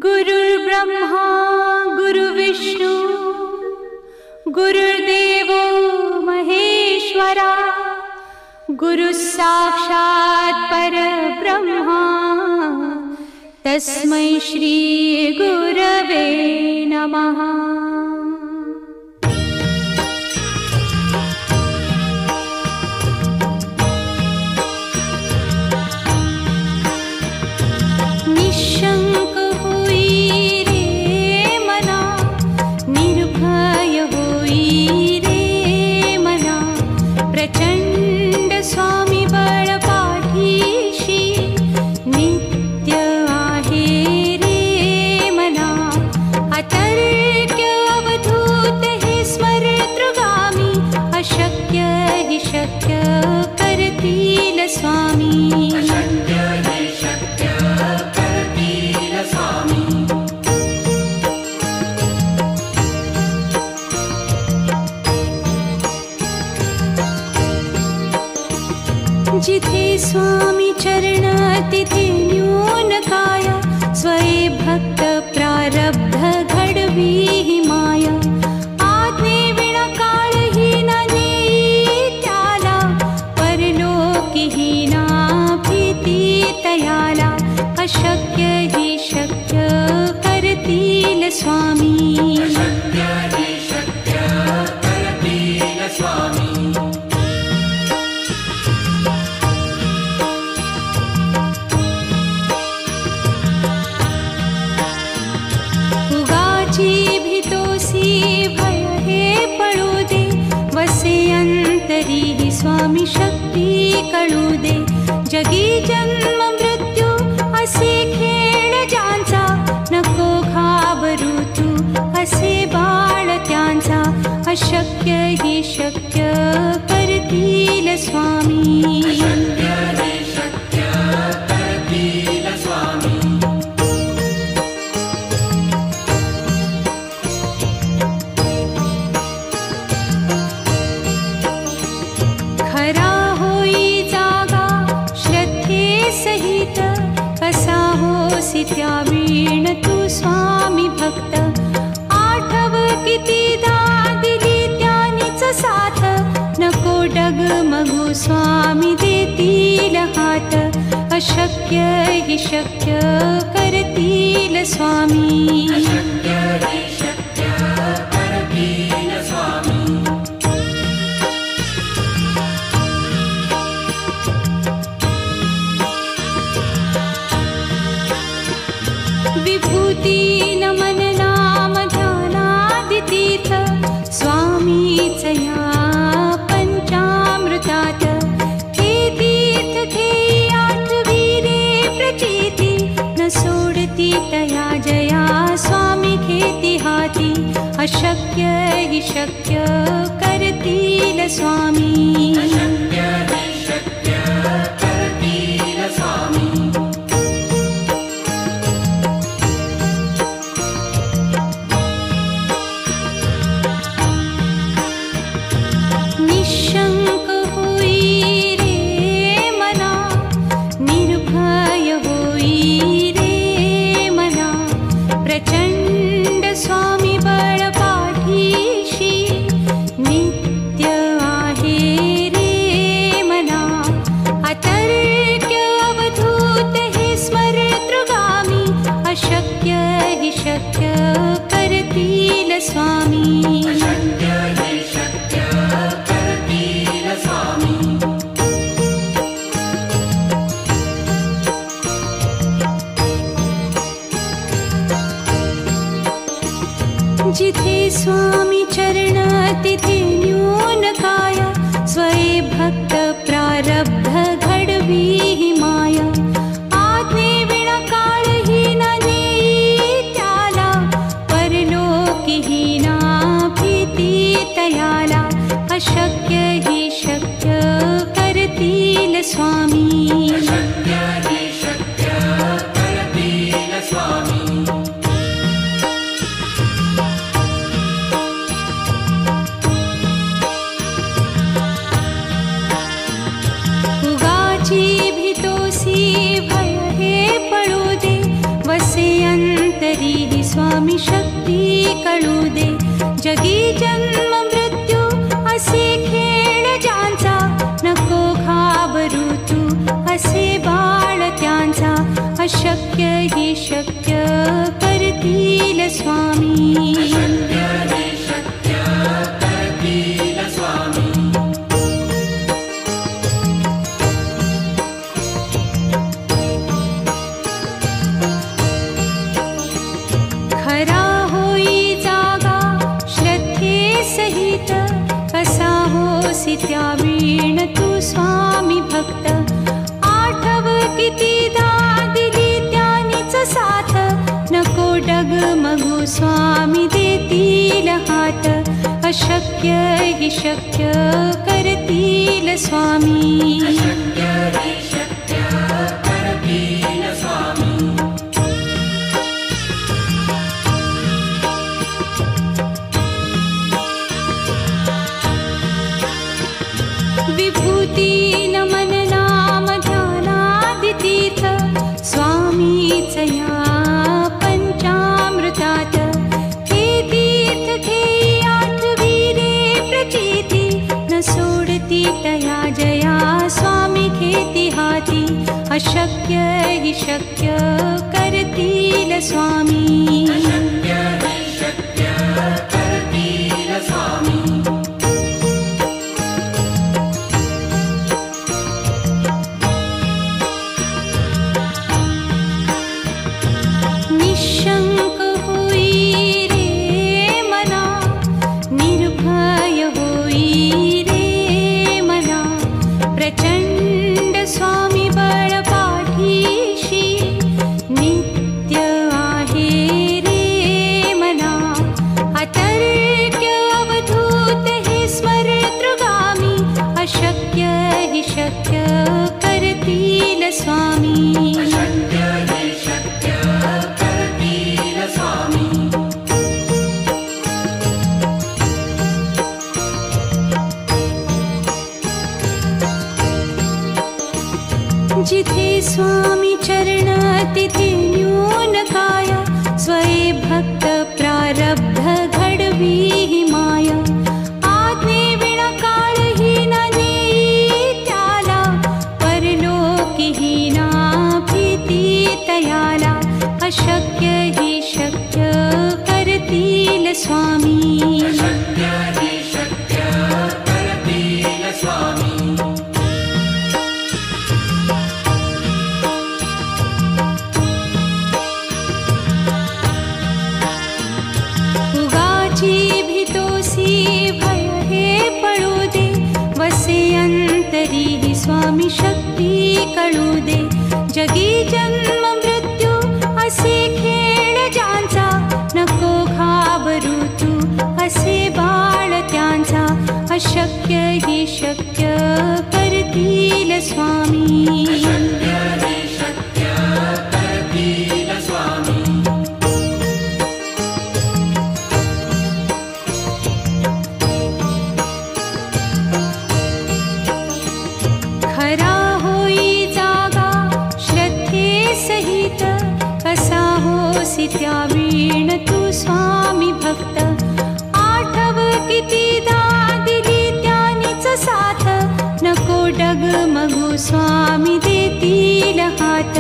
गुरुर्ब्रह्मा गुरुर्विष्णु गुरुर्देवो महेश्वरा गुरुस्साक्षात् परब्रह्मा तस्मै श्री गुरवे नमः। निशंक होई रे मना, निर्भय होई रे मना, प्रचंड स्वामी बळ पाठीशी नित्य आहे रे मना। अतर्क्य अवधूत हे स्मरतृगामी, अशक्य हि शक्य करतील स्वामी। जिथे स्वामी चरण तिथे न्यून काय, स्वये भक्त प्रारब्ध घडवी ही माया। आज्ञे विना काळही न नेई त्याला, परलोकी ही ना भीती तयाला। अशक्य ही शक्य करतील स्वामी। स्वामी शक्ती कळू दे, जगी जन्म मृत्यू असे खेळ ज्यांचा। नको घाबरू तू असे बाळ त्यांचा, अशक्य ही शक्य करतील स्वामी। त्यावीण तू स्वामी भक्त, आठव कितीदा दिली त्यानीच साथ। नको डगमगू स्वामी देतील हात, अशक्य हि शक्य करतील स्वामी। विभूती नमन नाम ध्यानादितीर्थ, स्वामीच या पंचामृतात। हे तीर्थ घेई आठवी रे प्रचिती, न सोडती तया जया स्वामी घेती हाती। अशक्य हि शक्य करतील स्वामी। निशंक होई रे मना, निर्भय होई रे मना, प्रचंड स्वामी बळ पाठीशी नित्य आहे रे मना। अतर्क्य अवधूत हे स्मरतृगामी, अशक्य हि शक्य करतील स्वामी। जिथे स्वामी चरण तिथे न्यून काय, स्वये भक्त प्रारब्ध घडवी ही माया। आज्ञे विना काळही न नेई त्याला, परलोकी ही ना भीती तयाला। अशक्य ही शक्य करतील स्वामी। उगाची भीतोसी भय हे पळू दे, वसे अंत अंतरी स्वामी शक्ती कळू दे. जगी जन्म मृत्यू असे खेळ ज्यांचा, नको घाबरू तू असे बाळ त्यांचा. अशक्य ही शक्य करतील स्वामी. खरा होई जागा श्रद्धे सहित, कसा होसी त्या वीण तू स्वामी भक्त. आठव कितीदा दिली त्यानीच साथ, नको डगमगू स्वामी देतील हात. अशक्य ही शक्य करतील स्वामी. विभूती नमन नाम ध्यानादितीर्थ, स्वामीच या पंचामृतात. हे तीर्थ घेई आठविरे प्रचिती, न सोडती तया जया स्वामी घेती हाती. अशक्य ही शक्य करतील स्वामी. निशंक होई रे मना, निर्भय होई रे मना. प्रचंड स्वामी बळ पाठीशी, नित्य आहे रे मना. अतर्क्य अवधूत हे स्मरतृगामी, अशक्य हि शक्य करतील स्वामी. जिथे स्वामी चरण तिथे न्यून काया, स्वये भक्त प्रारब्ध घडवी ही माया. आज्ञे विना काळही न नेई त्याला, परलोकीही ना भीती तयाला. अशक्य ही शक्य करतील स्वामी. भय हे पळू दे, वसे अंतरी स्वामी शक्ती कळू दे. जगी जन्म मृत्यू असे खेळ ज्यांचा, नको घाबरू तू असे बाळ त्यांचा. अशक्य ही शक्य करतील स्वामी. खरा होई जागा श्रद्धे सहित, कसा होसी त्या वीण तू स्वामी भक्त. आठव कितीदा दिली त्यानीच साथ, नको डगमगू स्वामी देतील हात.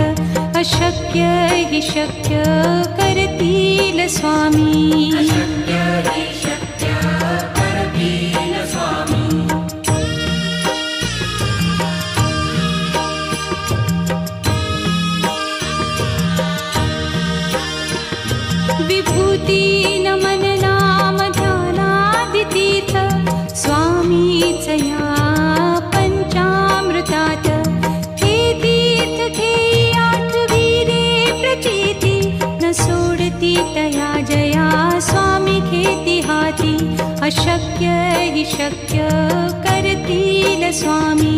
अशक्य हि शक्य करतील स्वामी. विभूती नमन नाम ध्यानादितीर्थ, स्वामीच या पंचामृतात. हे तीर्थ घेई आठविरे प्रचिती, न सोडती तया जया स्वामी घेती हाती. अशक्य हि शक्य करतील स्वामी.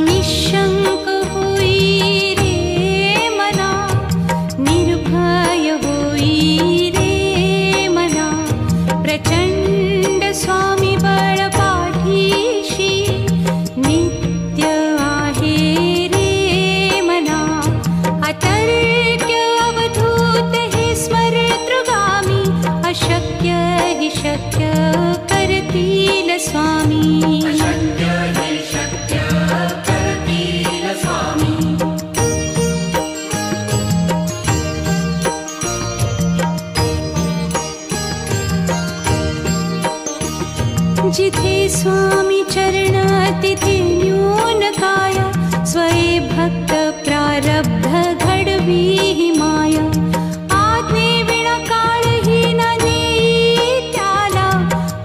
निशंक होई रे मना, निर्भय होई रे अशक्य हि शक्य करतील स्वामी. अशक्य हि शक्य करतील स्वामी. जिथे स्वामी चरण तिथे न्यून काया. स्वये भक्त प्रारब्ध घडवी ही माया. आज्ञे विना काळही न नेई त्याला.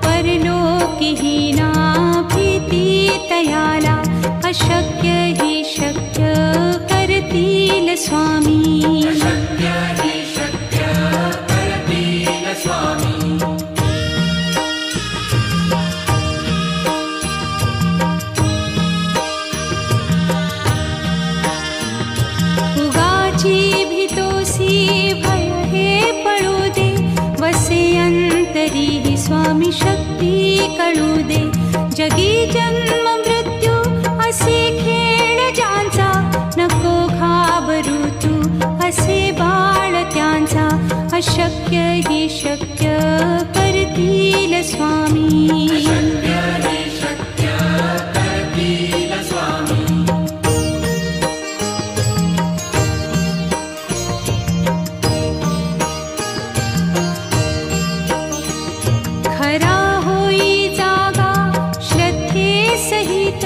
परलोकीही ना भीती तयाला. अशक्य हि शक्य करतील स्वामी. अशक्य हि शक्य करतील स्वामी. भय हे पळू दे. वसे अंतरी ही स्वामी शक्ती कळू दे. जगी जन्म मृत्यू असे खेळ ज्यांचा. नको घाबरू तू असे बाळ त्यांचा. अशक्य हि शक्य करतील स्वामी. अशक्य हि शक्य करतील स्वामी. खरा होई जागा श्रद्धे सहित.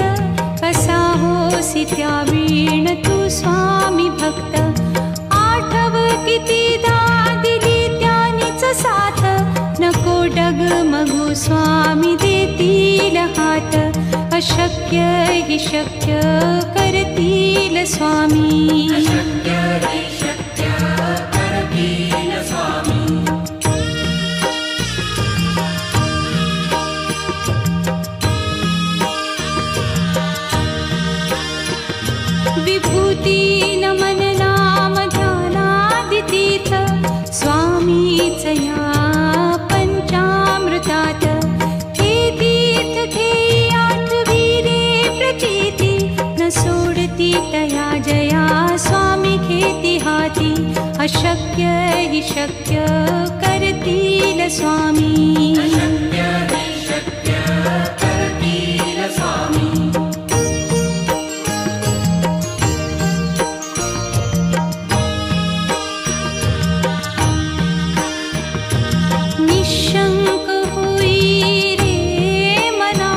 कसा होसी त्या वीण तू स्वामी भक्त. आठव कितीदा दिली त्यानीच साथ. नको डगमगू स्वामी देतील हात. अशक्य हि शक्य करतील स्वामी. अशक्य हि शक्य करतील स्वामी. विभूती नमन नाम ध्यानादितीर्थ. स्वामीच या पंचामृतात. हे तीर्थ घेई आठवी रे प्रचिती. न सोडती तया जया स्वामी घेती हाती. अशक्य हि शक्य करतील स्वामी. अशक्य हि शक्य करतील स्वामी. निशंक होई रे मना.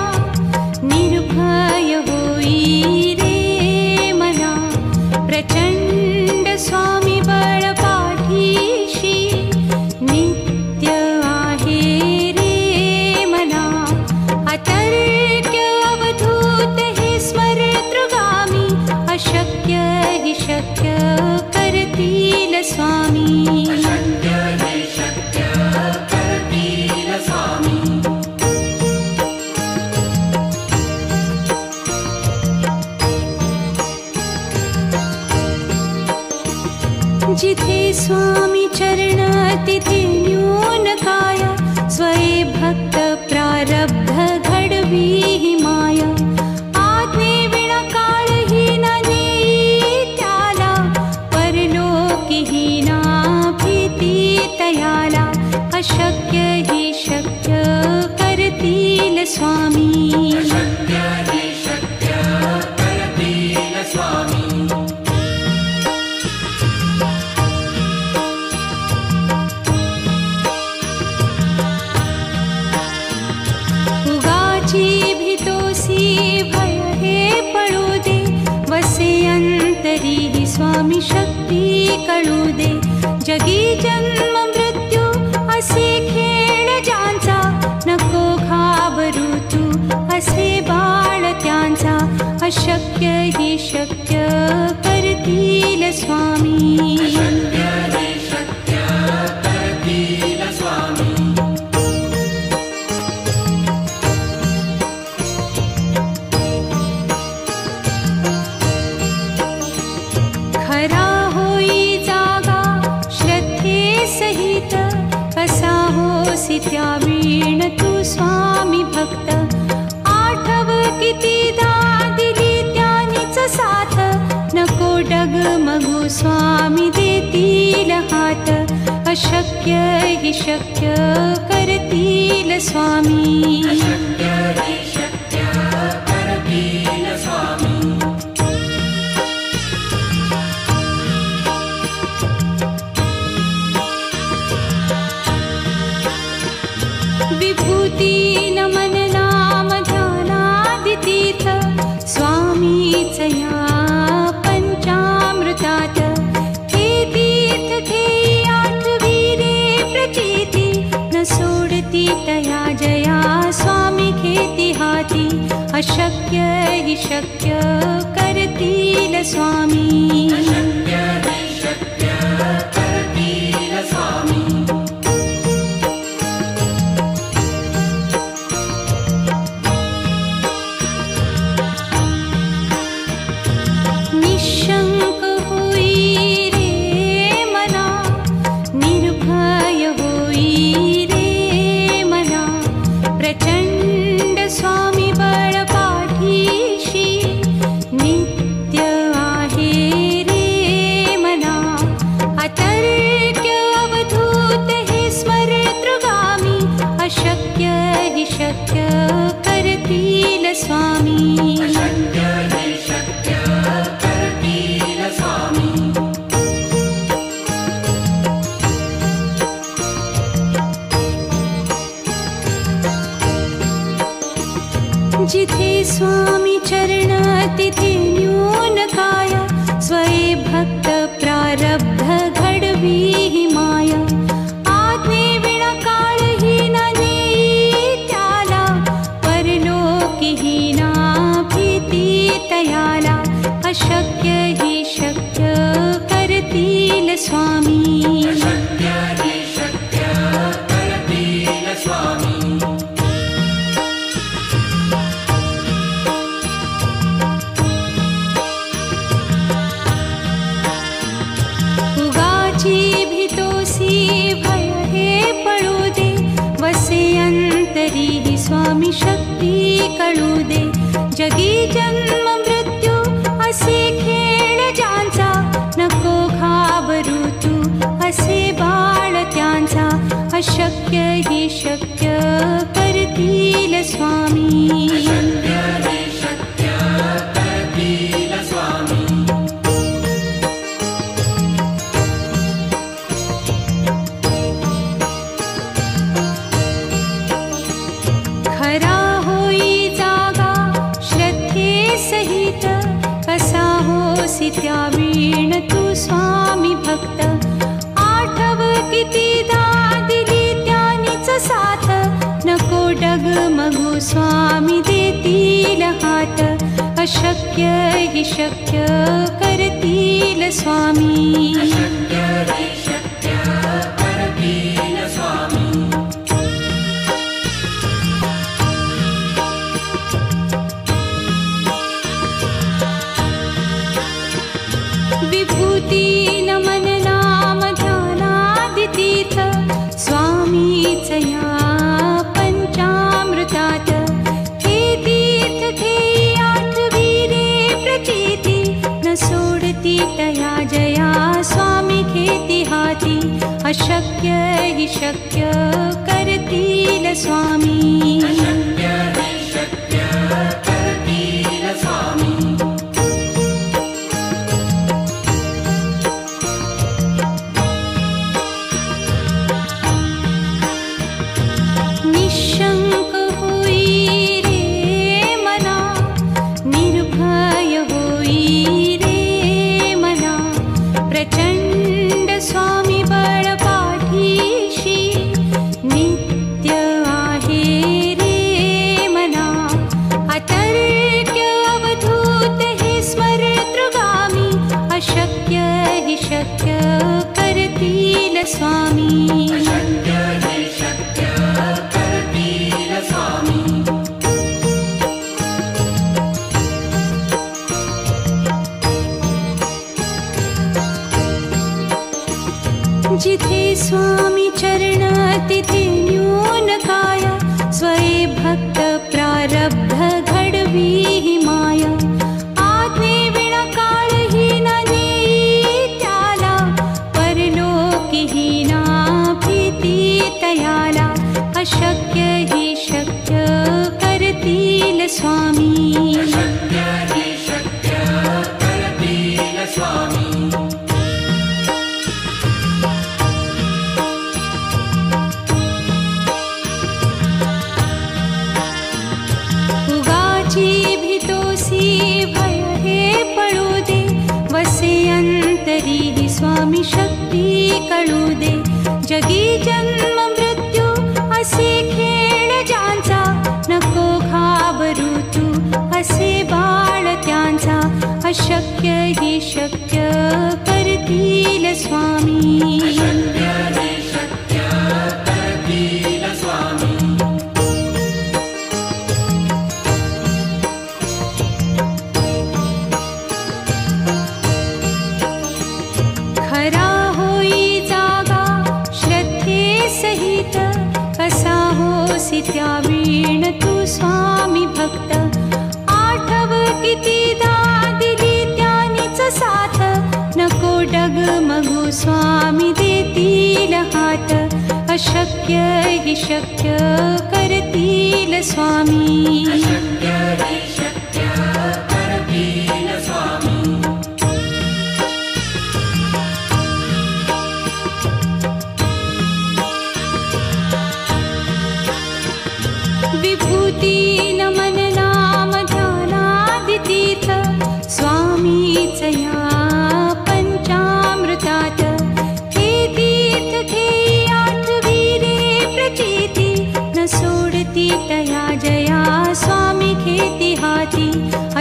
निर्भय होई रे मना. प्रचंड स्वामी बळ पाठीशी. नित्य आहे रे मना. अतर्क्य अवधूत हे स्मरतृगामी. अशक्य हि शक्य करतील स्वामी. अशक्य हि शक्य करतील स्वामी. जिथे स्वामी चरण तिथे न्यून काया. स्वये भक्त प्रारब्ध घडवी ही माया. आज्ञे विना काळही न नेई त्याला. परलोकीही ना भीती तयाला. अशक्य हि शक्य करतील स्वामी. अशक्य हि शक्य करतील स्वामी. उगाची भीतोसी भय हे पळू दे. वसे अंतरी ही स्वामी शक्ती कळू दे. जगी जन्म मृत्यू असे खेळ ज्यांचा. नको घाबरू तू असे बाळ त्यांचा. अशक्य हि शक्य करतील स्वामी. अशक्य हि शक्य करतील स्वामी. खरा होई जागा श्रद्धे सहित. कसा होसी त्या वीण तू स्वामी भक्त. आठव कितीदा दिली त्यानीच साथ. नको डगमगू स्वामी देतील हात. अशक्य हि शक्य करतील स्वामी. अशक्य हि शक्य करतील स्वामी. विभूती नमन नाम ध्यानादितीर्थ स्वामीच या पंचामृतात. हे तीर्थ घेई आठविरे प्रचिती न सोडती तया जया स्वामी घेती हाती. अशक्य हि शक्य करतील स्वामी. अशक्य हि शक्य करतील स्वामी. निशंक होई रे मना, निर्भय होई रे मना. प्रचंड स्वामी बळ पाठीशी नित्य आहे रे मना. अतर्क्य अवधूत हे स्मरतृगामी. अशक्य हि शक्य करतील स्वामी. अशक्य हि शक्य करतील स्वामी. जिथे स्वामी चरण तिथे न्यून काय. स्वये भक्त प्रारब्ध घडवी हि माया. आज्ञे विना काळही न नेई त्याला. परलोकी हि ना भीती तयाला. अशक्य हि शक्य करतील स्वामी. अशक्य हि शक्य करतील स्वामी. उगाची भीतोसी भय हे पळू दे. वसे अंतरी हि स्वामी शक्ती कळू दे. जगी जन्म मृत्यू असे खेळ ज्यांचा. नको घाबरू तू असे बाळ त्यांचा. अशक्य हि शक्य करतील स्वामी. अशक्य हि शक्य करतील स्वामी. खरा होई जागा श्रद्धे सहित. कसा होसी त्या वीण तू स्वामी भक्त. आठव कितीदा दिली त्यानीच साथ. नको डगमगू स्वामी देतील हात. अशक्य हि शक्य करतील स्वामी. अशक्य हि शक्य करतील स्वामी. विभूती नमन नाम ध्यानादितीर्थ स्वामीच या पंचामृतात. हे तीर्थ घेई आठविरे प्रचिती न सोडती तया जया स्वामी घेती हाती. अशक्य हि शक्य करतील स्वामी. अशक्य हि शक्य करतील स्वामी. निशंक होई रे मना, निर्भय होई रे मना. प्रचंड स्वामी बळ पाठीशी नित्य आहे रे मना. अतर्क्य अवधूत हे स्मरतृगामी. अशक्य हि शक्य करतील स्वामी. अशक्य हि शक्य करतील स्वामी. जिथे स्वामी चरण तिथे न्यून काय. स्वये भक्त प्रारब्ध घडवी हि माया. आज्ञे विना काळही न नेई त्याला. परलोकी हि ना अशक्य हि शक्य करतील स्वामी. अशक्य हि शक्य करतील स्वामी. उगाची भीतोसी भय हे पळू दे, वसे अंतरी ही स्वामी शक्ती कळू दे. जगी जन्म मृत्यू असे खेळ ज्यांचा, नको घाबरू तू असे बाळ त्यांचा. अशक्य हि शक्य करतील स्वामी. अशक्य हि शक्य करतील स्वामी. खरा होई जागा श्रद्धे सहित, कसा होसी त्या वीण तू स्वामी भक्त. आठव कितीदा दिली त्यानीच साथ, नको डगमगू स्वामी देतील हात. अशक्य हि शक्य करतील स्वामी. अशक्य हि शक्य करतील स्वामी. विभूती नमन नाम ध्यानादितीर्थ, स्वामीच या पंचामृतात. हे तीर्थ घेई आठवीरे प्रचिती, न सोडती तया जया स्वामी घेती हाती.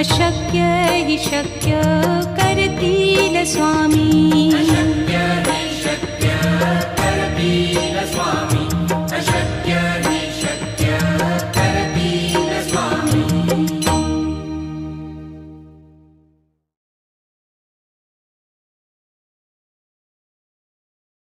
अशक्य हि शक्य करतील स्वामी. अशक्य